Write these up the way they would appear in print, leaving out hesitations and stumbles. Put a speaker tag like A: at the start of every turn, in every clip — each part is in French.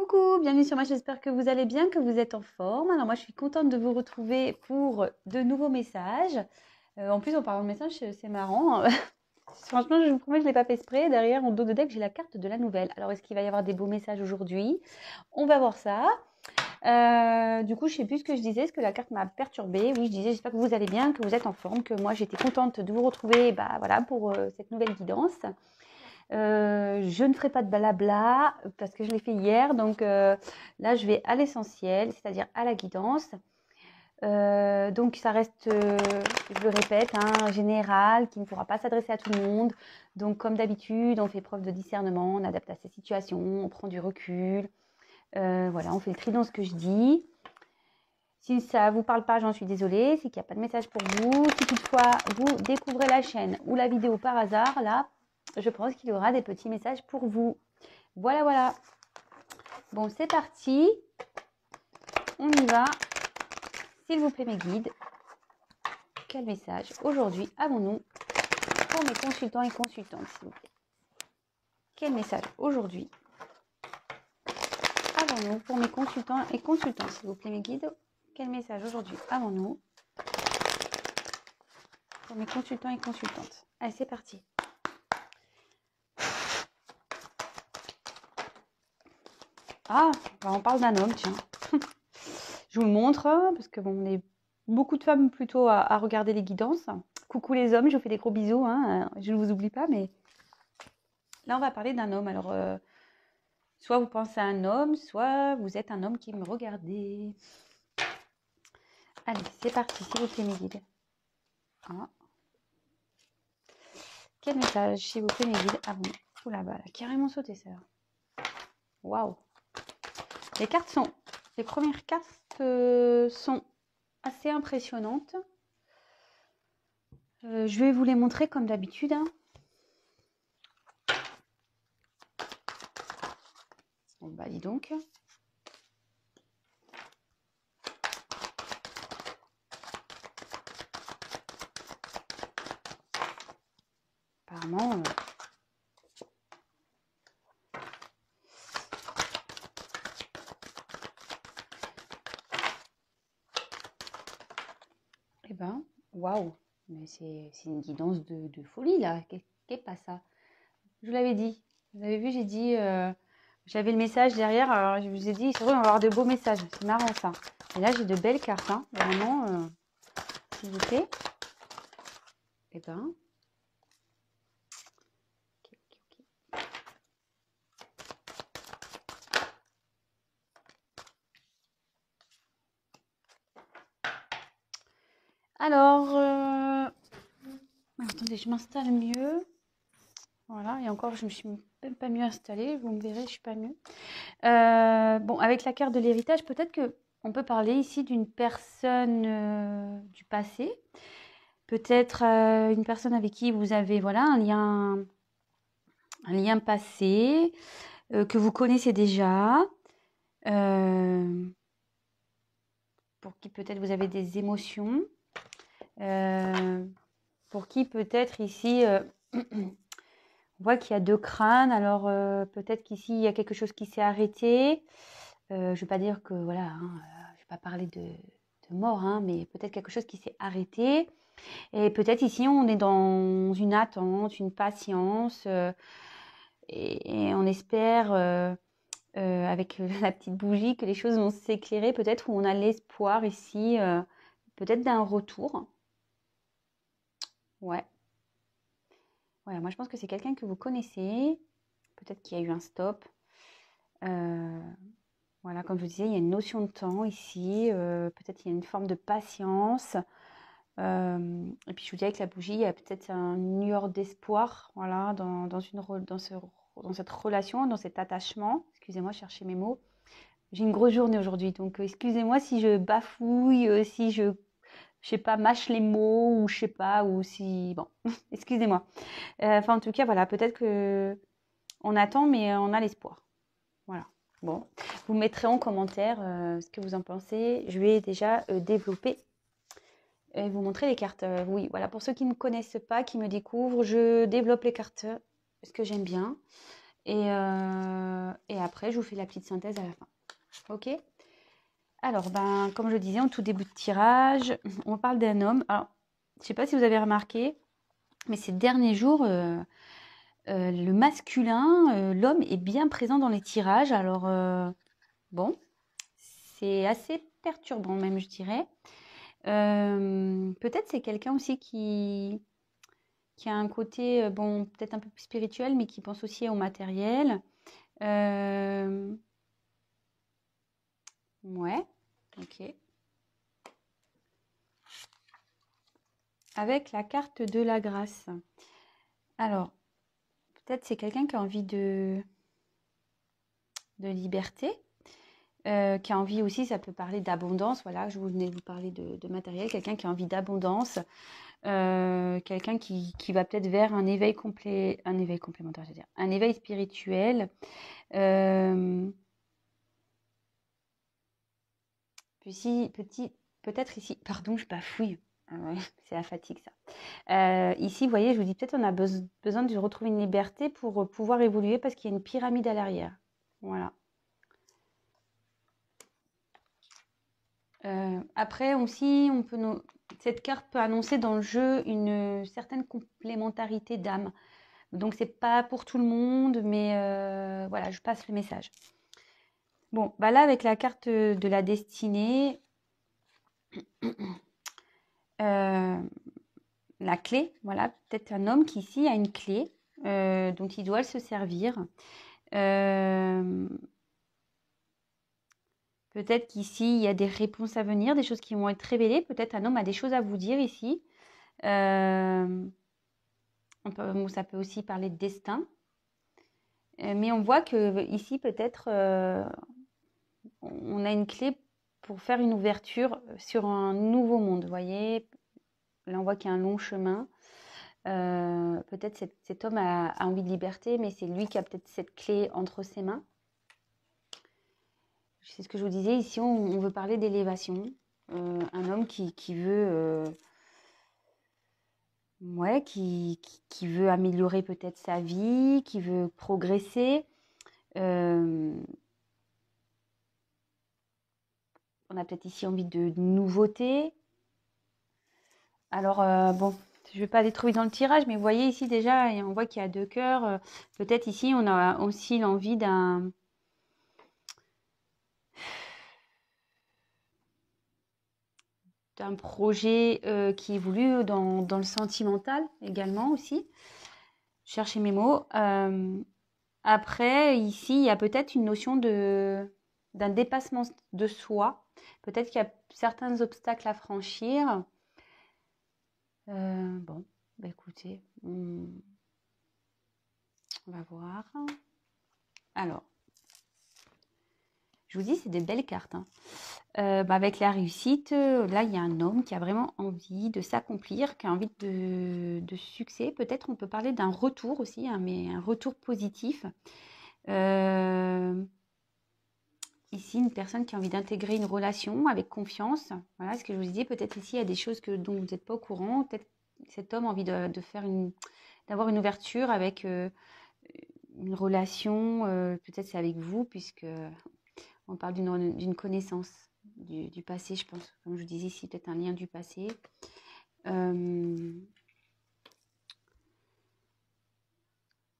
A: Coucou, bienvenue sur moi, j'espère que vous allez bien, que vous êtes en forme. Alors moi je suis contente de vous retrouver pour de nouveaux messages. En plus en parlant de messages, c'est marrant. Franchement, je vous promets, je ne l'ai pas fait exprès. Derrière, en dos de deck, j'ai la carte de la nouvelle. Alors est-ce qu'il va y avoir des beaux messages aujourd'hui? On va voir ça. Du coup, je ne sais plus ce que je disais, parce que la carte m'a perturbée. Oui, je disais, j'espère que vous allez bien, que vous êtes en forme, que moi j'étais contente de vous retrouver voilà, pour cette nouvelle guidance. Je ne ferai pas de blabla parce que je l'ai fait hier. Donc là, je vais à l'essentiel, c'est-à-dire à la guidance. Donc ça reste, je le répète, général, qui ne pourra pas s'adresser à tout le monde. Donc comme d'habitude, on fait preuve de discernement, on adapte à sa situation, on prend du recul. Voilà, on fait le tri dans ce que je dis. Si ça ne vous parle pas, j'en suis désolée. C'est qu'il n'y a pas de message pour vous. Si toutefois vous découvrez la chaîne ou la vidéo par hasard, là, je pense qu'il y aura des petits messages pour vous. Voilà, voilà. Bon, c'est parti. On y va. S'il vous plaît, mes guides. Quel message aujourd'hui avons-nous pour mes consultants et consultantes, s'il vous plaît? Quel message aujourd'hui avons-nous pour mes consultants et consultantes, s'il vous plaît, mes guides? Quel message aujourd'hui avons-nous pour mes consultants et consultantes? Allez, c'est parti. Ah, on parle d'un homme, tiens. Je vous le montre, parce que bon, on est beaucoup de femmes plutôt à regarder les guidances. Coucou les hommes, je vous fais des gros bisous, je ne vous oublie pas, mais là on va parler d'un homme. Alors, soit vous pensez à un homme, soit vous êtes un homme qui me regardez. Allez, c'est parti, s'il vous plaît, mes guides. Ah. Quel message, s'il vous plaît, mes guides? Ah bon, ouh là-bas, elle a carrément sauté, ça. Waouh. Les premières cartes sont assez impressionnantes. Je vais vous les montrer comme d'habitude. Bon, bah dis donc. Apparemment... Eh ben, waouh. Mais c'est une guidance de folie, là. Qu'est-ce pas ça? Je vous l'avais dit. Vous avez vu, j'ai dit... j'avais le message derrière. Alors, je vous ai dit, c'est vrai, on va avoir de beaux messages. C'est marrant, ça. Et là, j'ai de belles cartes, Vraiment, s'il vous plaît. Eh ben... Ok. Alors, attendez, je m'installe mieux. Voilà, et encore, je me suis même pas mieux installée. Vous me verrez, je suis pas mieux. Bon, avec la carte de l'héritage, peut-être que on peut parler ici d'une personne du passé. Peut-être une personne avec qui vous avez voilà, un lien passé que vous connaissez déjà. Pour qui peut-être vous avez des émotions. Pour qui peut-être ici... on voit qu'il y a deux crânes, alors peut-être qu'ici il y a quelque chose qui s'est arrêté. Je ne vais pas dire que voilà, je ne vais pas parler de mort, mais peut-être quelque chose qui s'est arrêté. Et peut-être ici on est dans une attente, une patience, et on espère avec la petite bougie que les choses vont s'éclairer. Peut-être où on a l'espoir ici, peut-être d'un retour. Ouais. Voilà, moi je pense que c'est quelqu'un que vous connaissez. Peut-être qu'il y a eu un stop. Voilà, comme je vous disais, il y a une notion de temps ici. Peut-être qu'il y a une forme de patience. Et puis je vous dis avec la bougie, il y a peut-être une lueur d'espoir, voilà, dans cette relation, dans cet attachement. Excusez-moi, chercher mes mots. J'ai une grosse journée aujourd'hui, donc excusez-moi si je bafouille, si je sais pas, mâche les mots, ou je sais pas, ou si... Bon, excusez-moi. Enfin, en tout cas, voilà, peut-être que on attend, mais on a l'espoir. Voilà. Bon, vous mettrez en commentaire ce que vous en pensez. Je vais déjà développer et vous montrer les cartes. Oui, voilà, pour ceux qui ne connaissent pas, qui me découvrent, je développe les cartes, ce que j'aime bien. Et après, je vous fais la petite synthèse à la fin. Ok? Alors, ben, comme je le disais en tout début de tirage, on parle d'un homme. Alors, je ne sais pas si vous avez remarqué, mais ces derniers jours, le masculin, l'homme est bien présent dans les tirages. Alors, bon, c'est assez perturbant même, je dirais. Peut-être c'est quelqu'un aussi qui a un côté, bon, peut-être un peu plus spirituel, mais qui pense aussi au matériel. Ouais, ok. Avec la carte de la grâce. Alors, peut-être c'est quelqu'un qui a envie de liberté, qui a envie aussi, ça peut parler d'abondance, voilà, je venais de vous parler de matériel, quelqu'un qui a envie d'abondance, quelqu'un qui va peut-être vers un éveil complémentaire, je veux dire, un éveil spirituel. Peut-être ici, pardon, je bafouille. Ah ouais, c'est la fatigue ça. Ici, vous voyez, je vous dis peut-être on a besoin de retrouver une liberté pour pouvoir évoluer parce qu'il y a une pyramide à l'arrière. Voilà. Après aussi, cette carte peut annoncer dans le jeu une certaine complémentarité d'âme. Donc c'est pas pour tout le monde, mais voilà, je passe le message. Bon, bah là avec la carte de la destinée, la clé, voilà, peut-être un homme qui ici a une clé dont il doit se servir. Peut-être qu'ici il y a des réponses à venir, des choses qui vont être révélées. Peut-être un homme a des choses à vous dire ici. Ça peut aussi parler de destin. Mais on voit que ici peut-être on a une clé pour faire une ouverture sur un nouveau monde. Vous voyez, là on voit qu'il y a un long chemin. Peut-être cet homme a envie de liberté, mais c'est lui qui a peut-être cette clé entre ses mains. C'est ce que je vous disais, ici on veut parler d'élévation. Un homme qui veut, ouais, qui veut améliorer peut-être sa vie, qui veut progresser. On a peut-être ici envie de nouveautés. Alors, bon, je ne vais pas aller trop vite dans le tirage, mais vous voyez ici déjà, on voit qu'il y a 2 cœurs. Peut-être ici, on a aussi l'envie d'un projet qui évolue dans le sentimental également aussi. Chercher mes mots. Après, ici, il y a peut-être une notion d'un dépassement de soi. Peut-être qu'il y a certains obstacles à franchir. Bon, bah écoutez, on va voir. Alors, je vous dis, c'est des belles cartes. Hein. Avec la réussite, là, il y a un homme qui a vraiment envie de s'accomplir, qui a envie de succès. Peut-être on peut parler d'un retour aussi, hein, mais un retour positif. Ici, une personne qui a envie d'intégrer une relation avec confiance. Voilà ce que je vous dis. Peut-être ici, il y a des choses dont vous n'êtes pas au courant. Peut-être cet homme a envie d'avoir une ouverture avec une relation. Peut-être c'est avec vous, puisque on parle d'une connaissance du passé, je pense. Comme je vous disais ici, peut-être un lien du passé.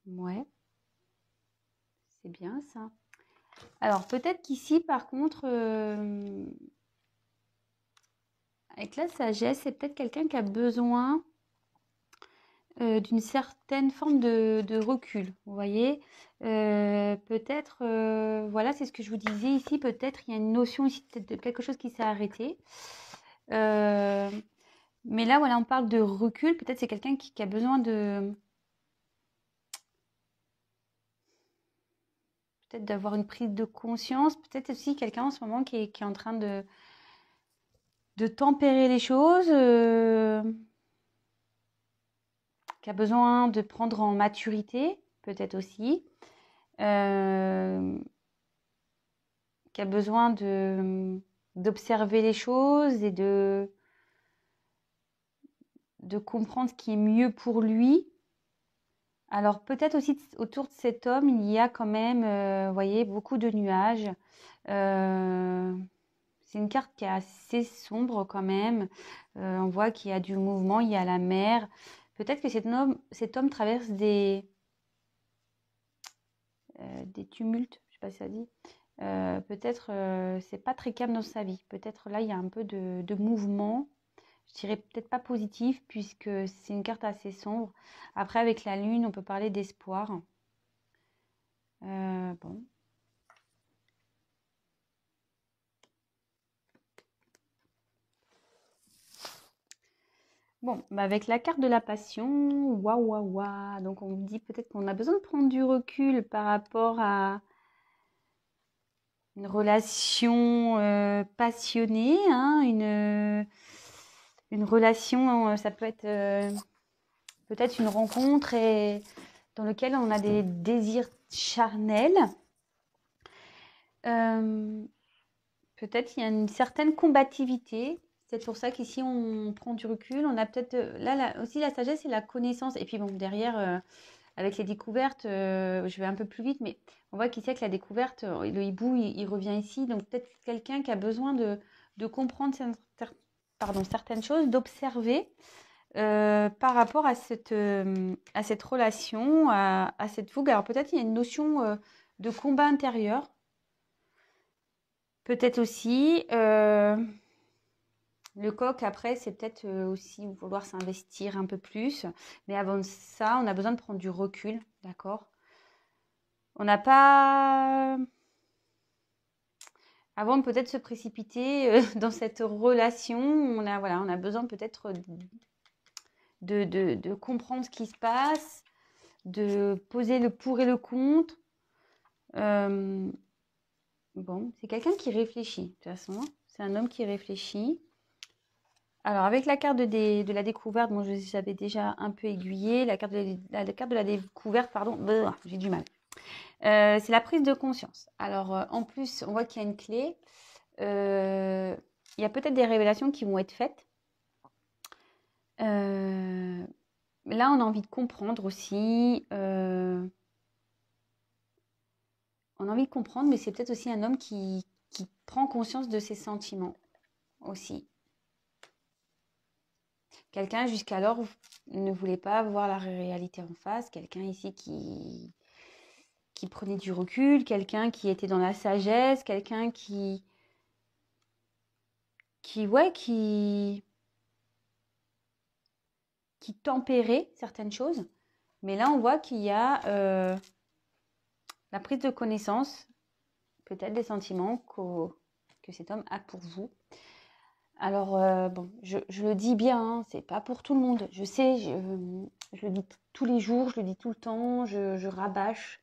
A: Ouais, c'est bien ça. Alors, peut-être qu'ici, par contre, avec la sagesse, c'est peut-être quelqu'un qui a besoin d'une certaine forme de recul. Vous voyez, peut-être, voilà, c'est ce que je vous disais ici. Peut-être il y a une notion ici de quelque chose qui s'est arrêté. Mais là, voilà, on parle de recul. Peut-être c'est quelqu'un qui a besoin peut-être d'avoir une prise de conscience. Peut-être aussi quelqu'un en ce moment qui est en train de tempérer les choses, qui a besoin de prendre en maturité, peut-être aussi, qui a besoin d'observer les choses et de comprendre ce qui est mieux pour lui. Alors peut-être aussi autour de cet homme, il y a quand même, vous voyez, beaucoup de nuages. Euh, c'est une carte qui est assez sombre quand même. On voit qu'il y a du mouvement, il y a la mer. Peut-être que cet homme traverse des tumultes, je sais pas si ça dit. Peut-être c'est pas très calme dans sa vie. Peut-être là il y a un peu de mouvement. Je dirais peut-être pas positif puisque c'est une carte assez sombre. Après avec la lune, on peut parler d'espoir. Bon. Bon, bah avec la carte de la passion, waouh, waouh, waouh. Donc on me dit peut-être qu'on a besoin de prendre du recul par rapport à une relation passionnée, hein, une relation, ça peut être peut-être une rencontre et dans laquelle on a des désirs charnels. Euh, Peut-être il y a une certaine combativité. C'est pour ça qu'ici on prend du recul. On a peut-être là aussi la sagesse et la connaissance. Et puis bon, derrière, avec les découvertes, je vais un peu plus vite, mais on voit qu'ici avec la découverte, le hibou, il revient ici. Donc peut-être quelqu'un qui a besoin de comprendre certaines choses, d'observer par rapport à cette relation, à cette fougue. Alors peut-être il y a une notion de combat intérieur. Peut-être aussi, le coq, après, c'est peut-être aussi vouloir s'investir un peu plus. Mais avant ça, on a besoin de prendre du recul, d'accord? On n'a pas... Avant de peut-être se précipiter dans cette relation, on a besoin peut-être de comprendre ce qui se passe, de poser le pour et le contre. Bon, c'est quelqu'un qui réfléchit, de toute façon. C'est un homme qui réfléchit. Alors, avec la carte de la découverte, bon, j'avais déjà un peu aiguillé. La carte de la découverte, pardon, j'ai du mal. C'est la prise de conscience. Alors, en plus, on voit qu'il y a une clé. Il y a peut-être des révélations qui vont être faites. Là, on a envie de comprendre aussi. On a envie de comprendre, mais c'est peut-être aussi un homme qui prend conscience de ses sentiments aussi. Quelqu'un jusqu'alors ne voulait pas voir la réalité en face. Quelqu'un ici qui prenait du recul, quelqu'un qui était dans la sagesse, quelqu'un ouais, qui tempérait certaines choses. Mais là, on voit qu'il y a la prise de connaissance, peut-être des sentiments que cet homme a pour vous. Alors, bon, je le dis bien, hein, c'est pas pour tout le monde. Je sais, je le dis tous les jours, je le dis tout le temps, je rabâche.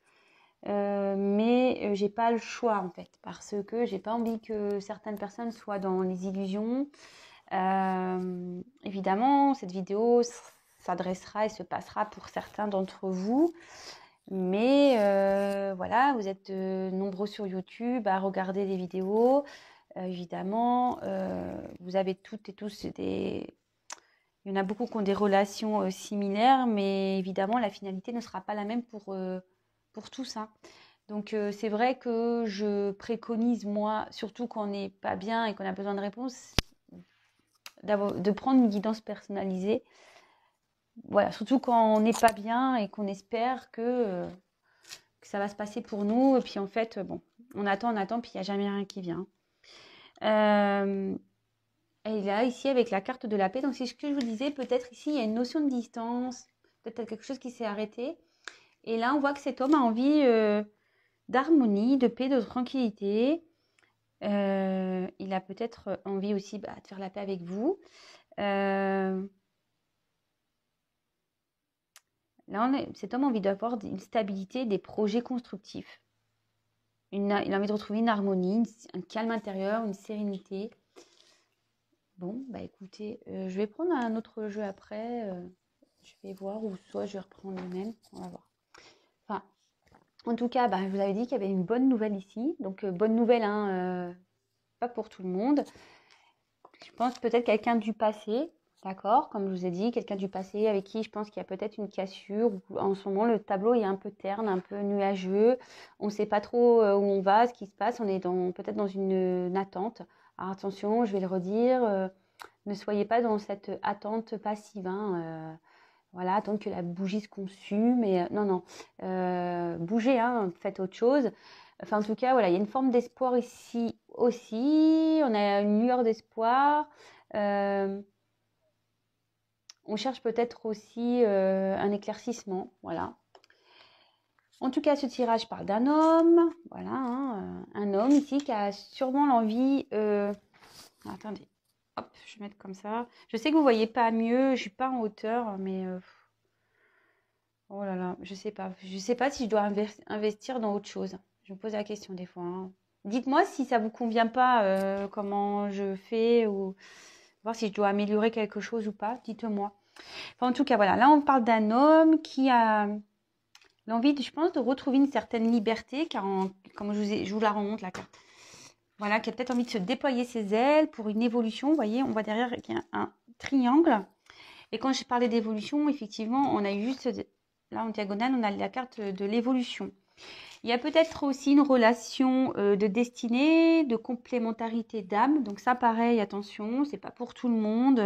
A: Mais j'ai pas le choix en fait, parce que j'ai pas envie que certaines personnes soient dans les illusions. Évidemment, cette vidéo s'adressera et se passera pour certains d'entre vous. Mais voilà, vous êtes nombreux sur YouTube à regarder les vidéos. Évidemment, vous avez toutes et tous des... Il y en a beaucoup qui ont des relations similaires, mais évidemment, la finalité ne sera pas la même pour tous, hein. Donc, c'est vrai que je préconise, moi, surtout quand on n'est pas bien et qu'on a besoin de réponses, de prendre une guidance personnalisée. Voilà, surtout quand on n'est pas bien et qu'on espère que ça va se passer pour nous. Et puis, en fait, bon, on attend, puis il n'y a jamais rien qui vient. Et là, ici, avec la carte de la paix, donc c'est ce que je vous disais, peut-être ici, il y a une notion de distance, peut-être quelque chose qui s'est arrêté. Et là, on voit que cet homme a envie d'harmonie, de paix, de tranquillité. Il a peut-être envie aussi de faire la paix avec vous. Là, cet homme a envie d'avoir une stabilité, des projets constructifs. Il a envie de retrouver une harmonie, un calme intérieur, une sérénité. Bon, bah écoutez, je vais prendre un autre jeu après. Je vais voir, ou soit je vais reprendre le même. On va voir. Enfin, en tout cas, bah, je vous avais dit qu'il y avait une bonne nouvelle ici. Donc, bonne nouvelle, hein, pas pour tout le monde. Je pense peut-être quelqu'un du passé. D'accord? Comme je vous ai dit, quelqu'un du passé avec qui je pense qu'il y a peut-être une cassure. Ou en ce moment, le tableau est un peu terne, un peu nuageux. On ne sait pas trop où on va, ce qui se passe. On est peut-être dans une attente. Alors attention, je vais le redire, ne soyez pas dans cette attente passive, hein, voilà, attendre que la bougie se consume. Et, non, non, bougez, hein, faites autre chose. Enfin, en tout cas, voilà, il y a une forme d'espoir ici aussi. On a une lueur d'espoir. Euh, on cherche peut-être aussi un éclaircissement, voilà. En tout cas, ce tirage parle d'un homme, voilà, hein, un homme ici qui a sûrement l'envie. Attendez, hop, je vais mettre comme ça. Je sais que vous voyez pas mieux, je suis pas en hauteur, mais oh là là, je sais pas si je dois investir dans autre chose. Je me pose la question des fois, hein. Dites-moi si ça vous convient pas, comment je fais ou voir si je dois améliorer quelque chose ou pas. Dites-moi. Enfin, en tout cas, voilà. Là, on parle d'un homme qui a l'envie, je pense, de retrouver une certaine liberté, car comme je vous la remonte la carte. Voilà, qui a peut-être envie de se déployer ses ailes pour une évolution. Vous voyez, on voit derrière qu'il y a un triangle. Et quand je parlais d'évolution, effectivement, on a eu juste, là en diagonale, on a la carte de l'évolution. Il y a peut-être aussi une relation de destinée, de complémentarité d'âme. Donc ça, pareil, attention, c'est pas pour tout le monde.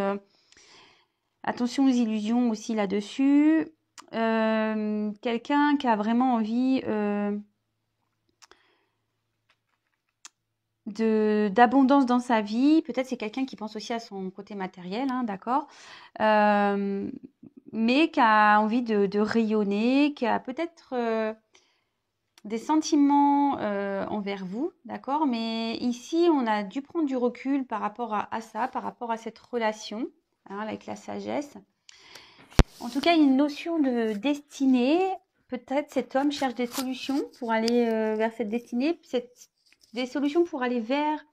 A: Attention aux illusions aussi là-dessus. Quelqu'un qui a vraiment envie d'abondance dans sa vie. Peut-être c'est quelqu'un qui pense aussi à son côté matériel, hein, d'accord, mais qui a envie de rayonner, qui a peut-être des sentiments envers vous, d'accord, mais ici on a dû prendre du recul par rapport à ça, par rapport à cette relation, hein, avec la sagesse. En tout cas, il y a une notion de destinée. Peut-être cet homme cherche des solutions pour aller vers cette destinée, des solutions pour aller vers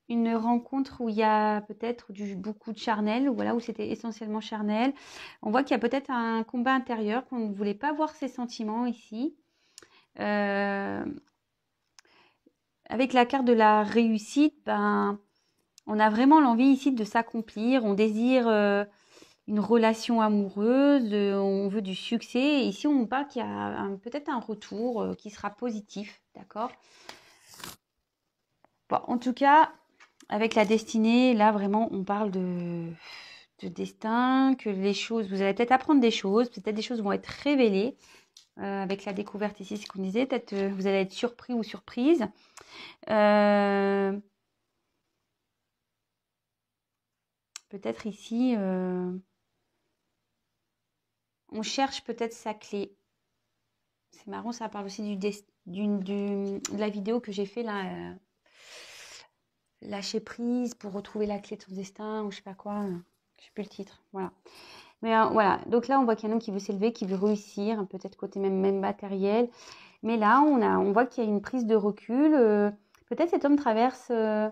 A: une rencontre où il y a peut-être beaucoup de charnel, ou voilà, où c'était essentiellement charnel. On voit qu'il y a peut-être un combat intérieur, qu'on ne voulait pas voir ses sentiments ici. Avec la carte de la réussite, ben, on a vraiment l'envie ici de s'accomplir. On désire une relation amoureuse, on veut du succès. Et ici, on parle qu'il y a peut-être un retour qui sera positif, d'accord? Bon, en tout cas, avec la destinée, là, vraiment, on parle de destin, que les choses, vous allez peut-être apprendre des choses, peut-être des choses vont être révélées. Avec la découverte ici, ce qu'on disait, peut-être vous allez être surpris ou surprise. Peut-être ici, on cherche peut-être sa clé. C'est marrant, ça parle aussi de la vidéo que j'ai fait là. Lâcher prise pour retrouver la clé de son destin ou je sais pas quoi. Je sais plus le titre. Voilà. Mais voilà. Donc là, on voit qu'il y a un homme qui veut s'élever, qui veut réussir, peut-être côté même matériel. Mais là, on voit qu'il y a une prise de recul. Peut-être cet homme traverse, ce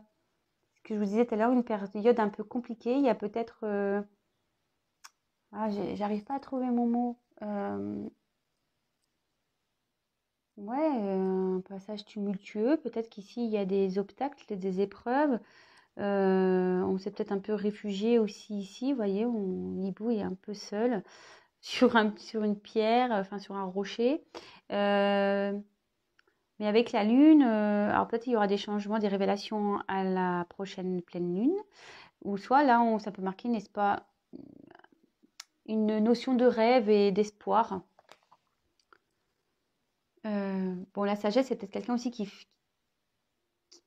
A: que je vous disais tout à l'heure, une période un peu compliquée. Il y a peut-être... j'arrive pas à trouver mon mot. Ouais, un passage tumultueux. Peut-être qu'ici, il y a des obstacles, des épreuves. On s'est peut-être un peu réfugié aussi ici. Vous voyez, l'hibou est un peu seul sur une pierre, enfin sur un rocher. Mais avec la lune, alors peut-être il y aura des changements, des révélations à la prochaine pleine lune. Ou soit là, ça peut marquer, n'est-ce pas, une notion de rêve et d'espoir. Bon, la sagesse, c'est peut-être quelqu'un aussi qui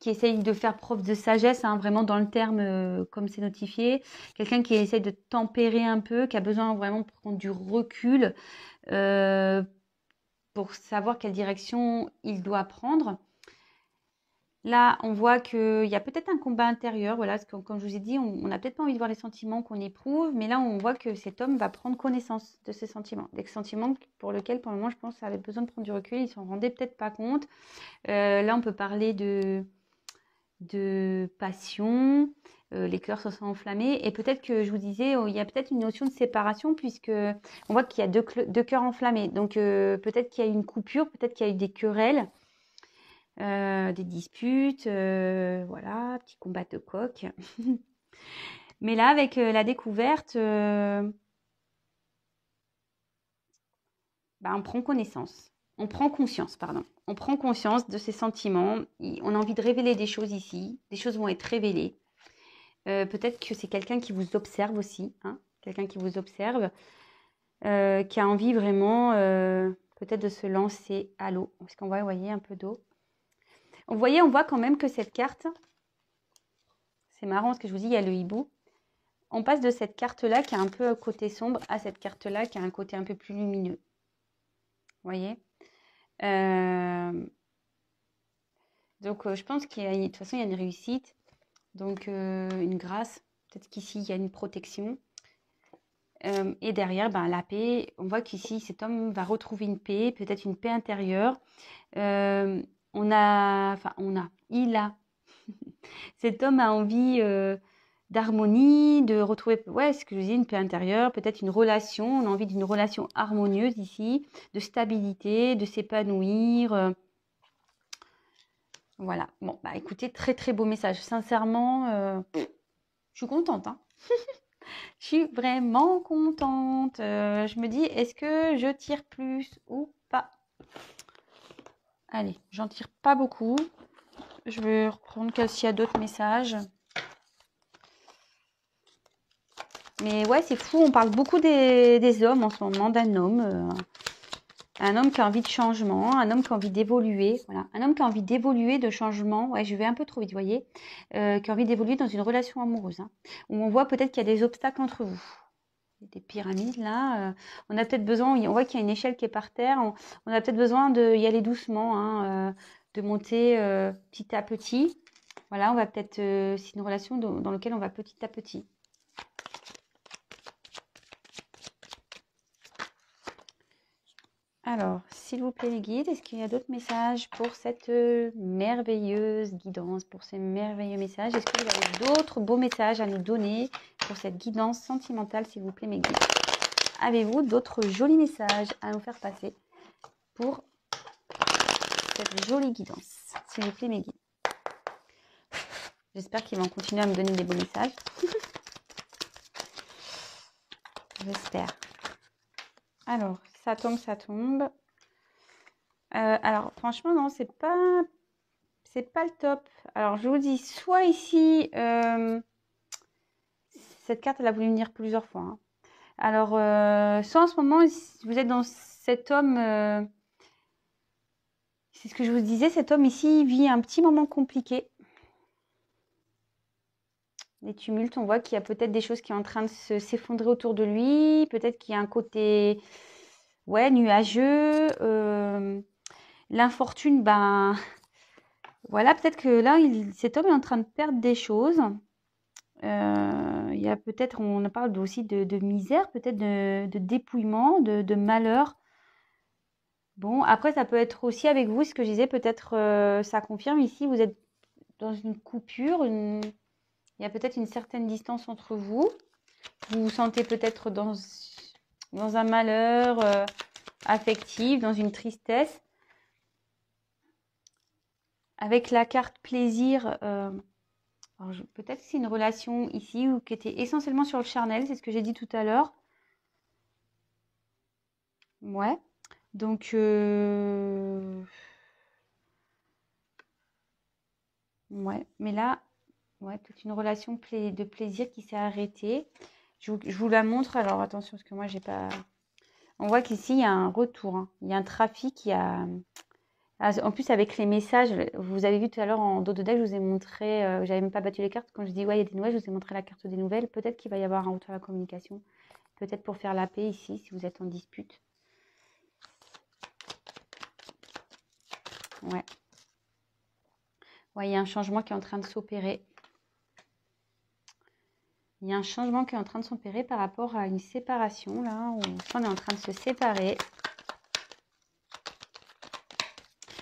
A: essaye de faire preuve de sagesse, hein, vraiment dans le terme comme c'est notifié. Quelqu'un qui essaye de tempérer un peu, qui a besoin vraiment de prendre du recul pour savoir quelle direction il doit prendre. Là, on voit qu'il y a peut-être un combat intérieur. Voilà, parce que, comme je vous ai dit, on n'a peut-être pas envie de voir les sentiments qu'on éprouve, mais là, on voit que cet homme va prendre connaissance de ses sentiments. Des sentiments pour lesquels, pour le moment, je pense, ça avait besoin de prendre du recul. Il s'en rendait peut-être pas compte. Là, on peut parler de passion, les cœurs se sont enflammés. Et peut-être que je vous disais, il y a peut-être une notion de séparation, puisque on voit qu'il y a deux cœurs enflammés. Donc, peut-être qu'il y a eu une coupure, peut-être qu'il y a eu des querelles. Des disputes, voilà, petits combats de coq. Mais là, avec la découverte, on prend connaissance. On prend conscience, pardon. On prend conscience de ses sentiments. On a envie de révéler des choses ici. Des choses vont être révélées. Peut-être que c'est quelqu'un qui vous observe aussi. Hein, quelqu'un qui vous observe. Qui a envie vraiment peut-être de se lancer à l'eau. Parce qu'on voit, vous voyez, un peu d'eau. On voit quand même que cette carte, c'est marrant parce que je vous dis, il y a le hibou. On passe de cette carte-là qui a un peu un côté sombre à cette carte-là qui a un côté un peu plus lumineux. Vous voyez donc, je pense qu'il y a, de toute façon, il y a une réussite. Donc, une grâce. Peut-être qu'ici, il y a une protection. Et derrière, la paix. On voit qu'ici, cet homme va retrouver une paix, peut-être une paix intérieure. Il a. Cet homme a envie d'harmonie, de retrouver, ce que je disais, une paix intérieure, peut-être une relation. On a envie d'une relation harmonieuse ici, de stabilité, de s'épanouir. Voilà. Bon, écoutez, très très beau message. Sincèrement, je suis contente. Hein. Je suis vraiment contente. Je me dis, est-ce que je tire plus ou pas? Allez, j'en tire pas beaucoup. Je vais reprendre s'il y a d'autres messages. Mais ouais, c'est fou. On parle beaucoup des hommes en ce moment, d'un homme. Un homme qui a envie de changement, un homme qui a envie d'évoluer. Voilà. Un homme qui a envie d'évoluer, de changement. Ouais, je vais un peu trop vite, vous voyez. Qui a envie d'évoluer dans une relation amoureuse. Hein, où on voit peut-être qu'il y a des obstacles entre vous. Des pyramides là. On a peut-être besoin, on voit qu'il y a une échelle qui est par terre. On a peut-être besoin d'y aller doucement, hein, de monter petit à petit. Voilà, on va peut-être. C'est une relation dans laquelle on va petit à petit. Alors, s'il vous plaît les guides, est-ce qu'il y a d'autres messages pour cette merveilleuse guidance, pour ces merveilleux messages? Est-ce que vous avez d'autres beaux messages à nous donner pour cette guidance sentimentale, s'il vous plaît mes guides? Avez-vous d'autres jolis messages à nous faire passer pour cette jolie guidance, s'il vous plaît mes guides? J'espère qu'ils vont continuer à me donner des beaux messages. J'espère. Alors, ça tombe. Alors, franchement, non, c'est pas le top. Alors, je vous dis, soit ici, cette carte, elle a voulu venir plusieurs fois. Hein. Alors, soit en ce moment, vous êtes dans cet homme, c'est ce que je vous disais, cet homme ici vit un petit moment compliqué. Les tumultes, on voit qu'il y a peut-être des choses qui sont en train de s'effondrer autour de lui. Peut-être qu'il y a un côté nuageux. L'infortune, voilà, peut-être que là, cet homme est en train de perdre des choses. Il y a peut-être, on parle aussi de misère, peut-être de dépouillement, de malheur. Bon, après, ça peut être aussi avec vous, ce que je disais, peut-être ça confirme ici, vous êtes dans une coupure, il y a peut-être une certaine distance entre vous. Vous vous sentez peut-être dans un malheur affectif, dans une tristesse. Avec la carte plaisir, peut-être que c'est une relation ici qui était essentiellement sur le charnel, c'est ce que j'ai dit tout à l'heure. Ouais. Donc, ouais. Mais là, peut-être une relation de plaisir qui s'est arrêtée. Je vous la montre. Alors, attention, parce que moi, j'ai pas... On voit qu'ici, il y a un retour. Hein. Il y a un trafic, il y a... En plus, avec les messages, vous avez vu tout à l'heure en dos de deck, je vous ai montré, j'avais même pas battu les cartes. Quand je dis ouais, il y a des nouvelles, je vous ai montré la carte des nouvelles. Peut-être qu'il va y avoir un retour à la communication. Peut-être pour faire la paix ici, si vous êtes en dispute. Ouais. Ouais, il y a un changement qui est en train de s'opérer. Il y a un changement qui est en train de s'opérer par rapport à une séparation, là, où on est en train de se séparer.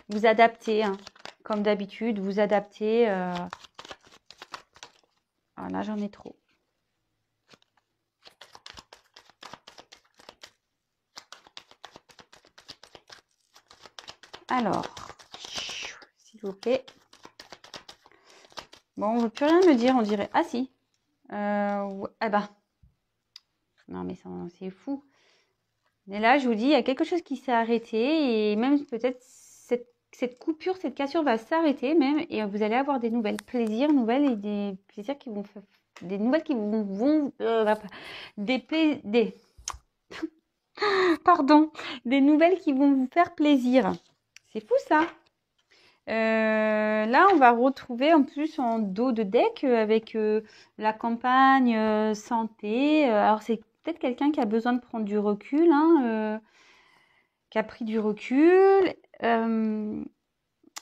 A: Vous adaptez, hein, comme d'habitude, vous adaptez. Ah, là, j'en ai trop. Alors, s'il vous plaît. Bon, on ne veut plus rien me dire, on dirait. Ah si, Ah bah, non mais c'est fou. Mais là, je vous dis, il y a quelque chose qui s'est arrêté et même peut-être cette coupure, cette cassure va s'arrêter même et vous allez avoir des nouvelles plaisirs, nouvelles et des plaisirs qui vont des nouvelles qui vont des pardon, des nouvelles qui vont vous faire plaisir. C'est fou ça. Là, on va retrouver en plus en dos de deck avec la campagne santé. Alors, c'est peut-être quelqu'un qui a besoin de prendre du recul, hein, qui a pris du recul.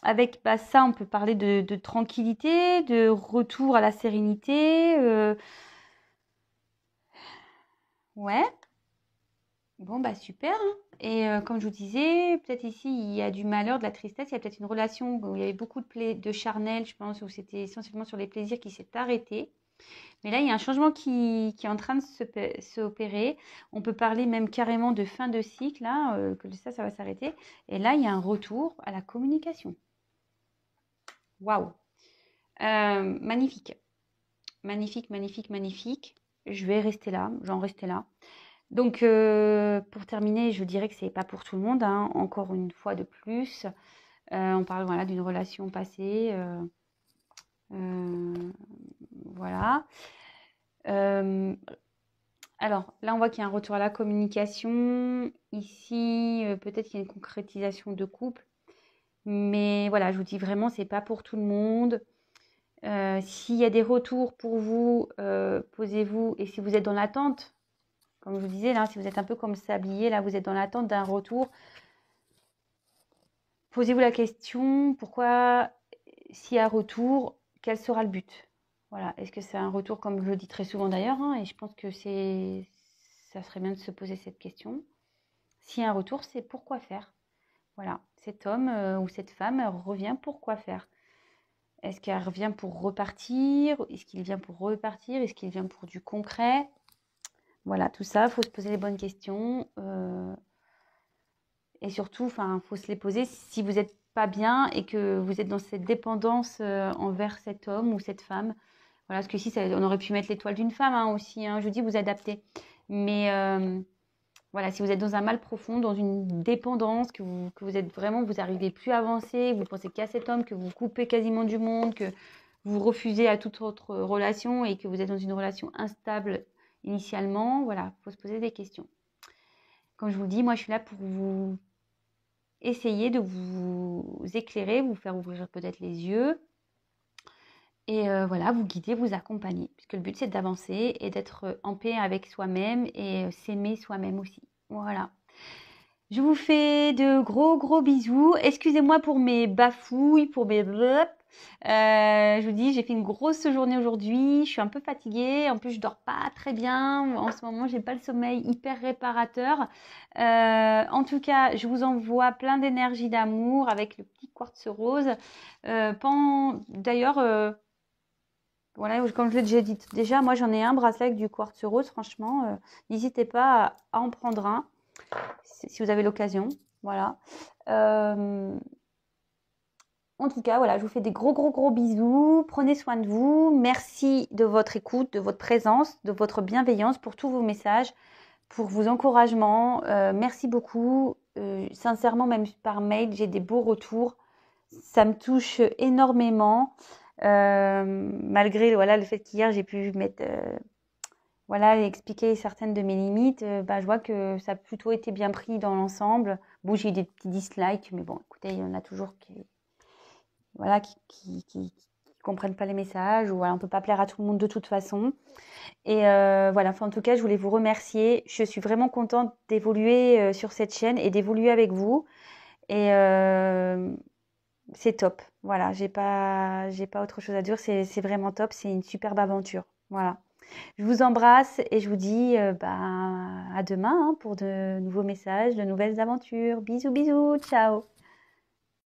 A: Avec bah, ça, on peut parler de tranquillité, de retour à la sérénité. Ouais, bon, bah super, hein. Et comme je vous disais, peut-être ici, il y a du malheur, de la tristesse. Il y a peut-être une relation où il y avait beaucoup de charnel, je pense, où c'était essentiellement sur les plaisirs qui s'est arrêté. Mais là, il y a un changement qui est en train de s'opérer. On peut parler même carrément de fin de cycle, là, que ça va s'arrêter. Et là, il y a un retour à la communication. Waouh! Magnifique. Magnifique, magnifique, magnifique. Je vais rester là, j'en restais là. Donc, pour terminer, je dirais que c'est pas pour tout le monde, hein, encore une fois de plus. On parle voilà, d'une relation passée. Euh, voilà. Alors, là, on voit qu'il y a un retour à la communication. Ici, peut-être qu'il y a une concrétisation de couple. Mais voilà, je vous dis vraiment, c'est pas pour tout le monde. S'il y a des retours pour vous, posez-vous. Et si vous êtes dans l'attente, comme je vous disais, là, si vous êtes un peu comme le sablier, là, vous êtes dans l'attente d'un retour, posez-vous la question, pourquoi, s'il y a retour, quel sera le but? Voilà. Est-ce que c'est un retour, comme je le dis très souvent d'ailleurs, hein, et je pense que ça serait bien de se poser cette question. S'il y a un retour, c'est pourquoi faire? Voilà. Cet homme ou cette femme revient pour quoi faire? Est-ce qu'elle revient pour repartir? Est-ce qu'il vient pour repartir? Est-ce qu'il vient pour du concret? Voilà, tout ça, il faut se poser les bonnes questions. Et surtout, enfin, faut se les poser si vous n'êtes pas bien et que vous êtes dans cette dépendance envers cet homme ou cette femme. Voilà, parce que ici, on aurait pu mettre l'étoile d'une femme hein, aussi. Hein, je vous dis, vous adaptez. Mais voilà, si vous êtes dans un mal profond, dans une dépendance, que vous êtes vraiment, vous n'arrivez plus à avancer, vous pensez qu'à cet homme, que vous coupez quasiment du monde, que vous refusez à toute autre relation et que vous êtes dans une relation instable initialement, voilà, il faut se poser des questions. Comme je vous le dis, moi, je suis là pour vous essayer de vous éclairer, vous faire ouvrir peut-être les yeux et voilà, vous guider, vous accompagner. Puisque le but, c'est d'avancer et d'être en paix avec soi-même et s'aimer soi-même aussi. Voilà. Je vous fais de gros gros bisous. Excusez-moi pour mes bafouilles, pour mes blop. Je vous dis, j'ai fait une grosse journée aujourd'hui. Je suis un peu fatiguée. En plus, je dors pas très bien. En ce moment, j'ai pas le sommeil hyper réparateur. En tout cas, je vous envoie plein d'énergie, d'amour avec le petit quartz rose. D'ailleurs, voilà, comme je l'ai déjà dit, déjà, moi j'en ai un bracelet avec du quartz rose. Franchement, n'hésitez pas à en prendre un si vous avez l'occasion. Voilà. En tout cas, voilà, je vous fais des gros, gros, gros bisous. Prenez soin de vous. Merci de votre écoute, de votre présence, de votre bienveillance pour tous vos messages, pour vos encouragements. Merci beaucoup. Sincèrement, même par mail, j'ai des beaux retours. Ça me touche énormément. Malgré voilà, le fait qu'hier, j'ai pu mettre... voilà, expliquer certaines de mes limites, bah, je vois que ça a plutôt été bien pris dans l'ensemble. Bon, j'ai eu des petits dislikes, mais bon, écoutez, il y en a toujours qui, voilà, qui comprennent pas les messages, ou voilà, on peut pas plaire à tout le monde de toute façon. Et voilà, enfin, en tout cas, je voulais vous remercier. Je suis vraiment contente d'évoluer sur cette chaîne et d'évoluer avec vous. Et c'est top. Voilà, j'ai pas autre chose à dire. C'est vraiment top. C'est une superbe aventure. Voilà. Je vous embrasse et je vous dis bah, à demain hein, pour de nouveaux messages, de nouvelles aventures. Bisous, bisous, ciao.